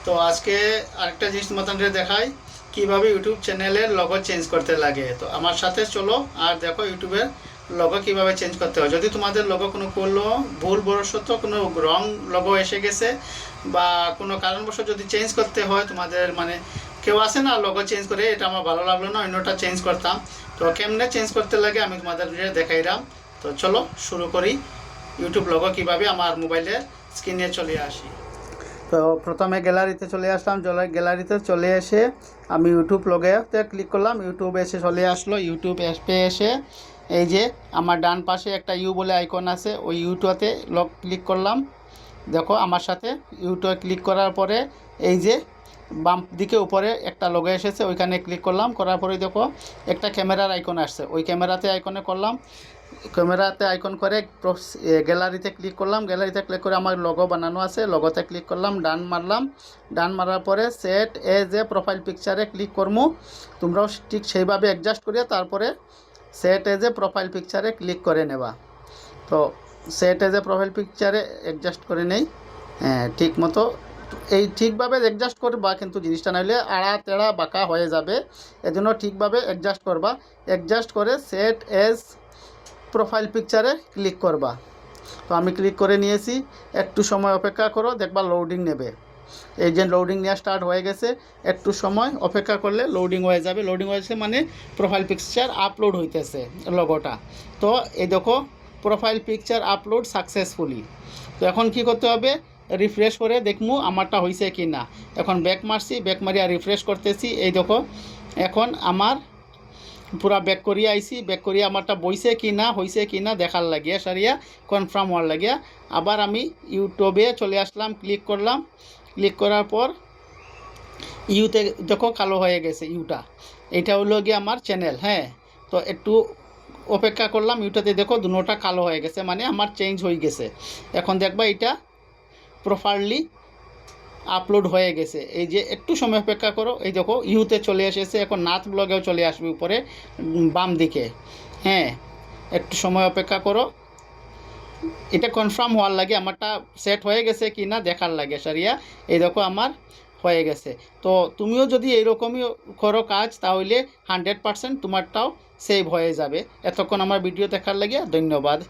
তো আজকে আরেকটা জিনিস তোমাদের দেখাই কিভাবে ইউটিউব চ্যানেলের লোগো চেঞ্জ করতে লাগে। তো আমার সাথে চলো আর দেখো ইউটিউবের লোগো কিভাবে চেঞ্জ করতে হয়। যদি তোমাদের লোগো কোনো ভুলবশত কোনো রং লোগো এসে গেছে বা কোনো কারণবশত যদি চেঞ্জ করতে হয় তোমাদের মানে কেউ আসে না লোগো চেঞ্জ করে এটা আমার ভালো লাগলো না অন্যটা চেঞ্জ করতাম, তো কেমনে চেঞ্জ করতে লাগে আমি তোমাদের দেখাইলাম। তো চলো শুরু করি। ইউটিউব লোগো কিভাবে আমার মোবাইলের স্ক্রিনে চলে আসি। তো প্রথমে গ্যালারিতে চলে আসলাম, গ্যালারিতে চলে এসে আমি ইউটিউব লোগোতে ক্লিক করলাম। ইউটিউব এসে চলে আসলো। ইউটিউব অ্যাপে এসে এই যে আমার ডান পাশে একটা ইউ বলে আইকন আছে, ওই ইউটিউবতে ক্লিক করলাম। দেখো আমার সাথে ইউটিউবে ক্লিক করার পরে এই যে বাম দিকে উপরে একটা লোগো এসেছে, ওইখানে ক্লিক করলাম। করার পরে দেখো একটা ক্যামেরার আইকন আসছে, ওই ক্যামেরাতে আইকনে করলাম। ক্যামেরাতে আইকন করে গ্যালারিতে ক্লিক করলাম। গ্যালারিতে ক্লিক করে আমার লোগো বানানো আছে, লোগোতে ক্লিক করলাম, ডান মারলাম। ডান মারার পরে সেট এজ এ প্রোফাইল পিকচারে ক্লিক করবো। তোমরাও ঠিক সেইভাবে অ্যাডজাস্ট করিয়ে তারপরে সেট এজ এ প্রোফাইল পিকচারে ক্লিক করে নেবা। তো সেট এজ এ প্রোফাইল পিকচারে অ্যাডজাস্ট করে নেই। হ্যাঁ ঠিক মতো এই ঠিকভাবে অ্যাডজাস্ট করবা, কিন্তু জিনিসটা নাহলে আড়া তেড়া বাঁকা হয়ে যাবে। এজন্য ঠিকভাবে অ্যাডজাস্ট করবা। অ্যাডজাস্ট করে সেট এজ প্রোফাইল পিকচারে ক্লিক করবা। তো আমি ক্লিক করে নিয়েছি। একটু সময় অপেক্ষা করো, দেখবা লোডিং নেবে। এই যে লোডিং নেওয়া স্টার্ট হয়ে গেছে। একটু সময় অপেক্ষা করলে লোডিং হয়ে যাবে। লোডিং হয়েছে মানে প্রোফাইল পিকচার আপলোড হইতেছে লোগোটা। তো এই দেখো প্রোফাইল পিকচার আপলোড সাকসেসফুলি। তো এখন কি করতে হবে, রিফ্রেশ করে দেখমু আমারটা হয়েছে কি না। এখন ব্যাক মারছি, ব্যাক মারিয়া রিফ্রেশ করতেছি। এই দেখো এখন আমার পুরা ব্যাক করিয়া আইসি। ব্যাক করিয়া আমারটা বইছে কি না হয়েছে কি না দেখার লাগিয়া সারিয়া কনফার্ম হওয়ার লাগিয়া আবার আমি ইউটিউবে চলে আসলাম। ক্লিক করলাম। ক্লিক করার পর ইউতে দেখো কালো হয়ে গেছে ইউটা। এটা হলো গিয়ে আমার চ্যানেল। হ্যাঁ তো একটু অপেক্ষা করলাম। ইউটাতে দেখো দুটোটা কালো হয়ে গেছে, মানে আমার চেঞ্জ হয়ে গেছে। এখন দেখবা এটা প্রপারলি আপলোড হয়ে গেছে। এই যে একটু সময় অপেক্ষা করো, এই দেখো ইউতে চলে এসেছে। এখন নাথ ব্লগেও চলে আসবে উপরে বাম দিকে। হ্যাঁ একটু সময় অপেক্ষা করো, এটা কনফার্ম হওয়ার লাগে আমারটা সেট হয়ে গেছে কি না দেখার লাগে সারিয়া। এই দেখো আমার হয়ে গেছে। তো তুমিও যদি এইরকমই করো কাজ তাহলে 100% তোমারটাও সেভ হয়ে যাবে। এতক্ষণ আমার ভিডিও দেখার লাগে ধন্যবাদ।